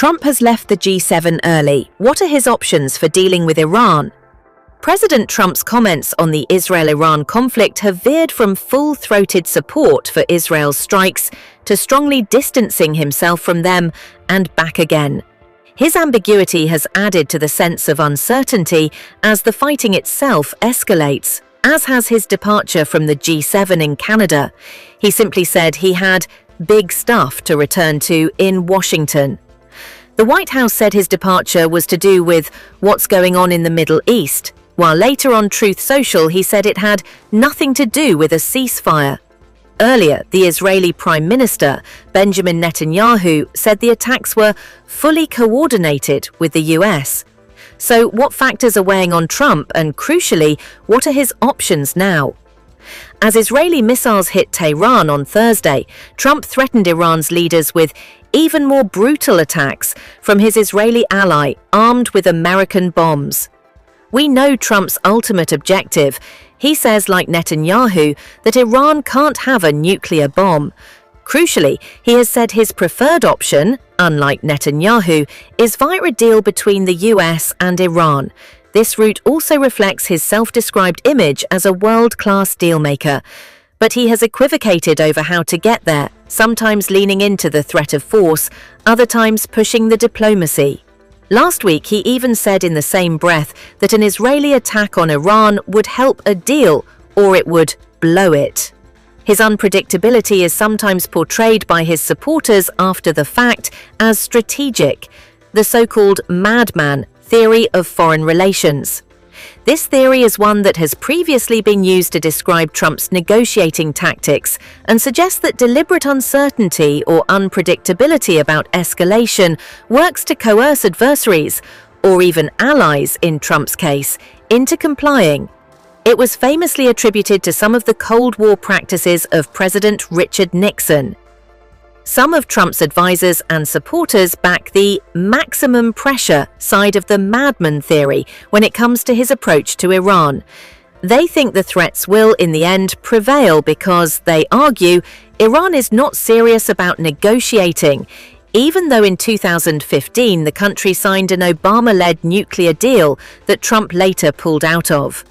Trump has left the G7 early. What are his options for dealing with Iran? President Trump's comments on the Israel-Iran conflict have veered from full-throated support for Israel's strikes to strongly distancing himself from them and back again. His ambiguity has added to the sense of uncertainty as the fighting itself escalates, as has his departure from the G7 in Canada. He simply said he had big stuff to return to in Washington. The White House said his departure was to do with what's going on in the Middle East, while later on Truth Social he said it had nothing to do with a ceasefire. Earlier, the Israeli Prime Minister, Benjamin Netanyahu, said the attacks were fully coordinated with the US. So what factors are weighing on Trump, and crucially, what are his options now? As Israeli missiles hit Tehran on Thursday, Trump threatened Iran's leaders with even more brutal attacks from his Israeli ally armed with American bombs. We know Trump's ultimate objective. He says, like Netanyahu, that Iran can't have a nuclear bomb. Crucially, he has said his preferred option, unlike Netanyahu, is via a deal between the US and Iran. This route also reflects his self-described image as a world-class dealmaker. But he has equivocated over how to get there, sometimes leaning into the threat of force, other times pushing the diplomacy. Last week, he even said in the same breath that an Israeli attack on Iran would help a deal, or it would blow it. His unpredictability is sometimes portrayed by his supporters after the fact as strategic, the so-called madman theory of foreign relations. This theory is one that has previously been used to describe Trump's negotiating tactics and suggests that deliberate uncertainty or unpredictability about escalation works to coerce adversaries, or even allies in Trump's case, into complying. It was famously attributed to some of the Cold War practices of President Richard Nixon. Some of Trump's advisors and supporters back the maximum pressure side of the madman theory when it comes to his approach to Iran. They think the threats will, in the end, prevail because, they argue, Iran is not serious about negotiating, even though in 2015 the country signed an Obama-led nuclear deal that Trump later pulled out of.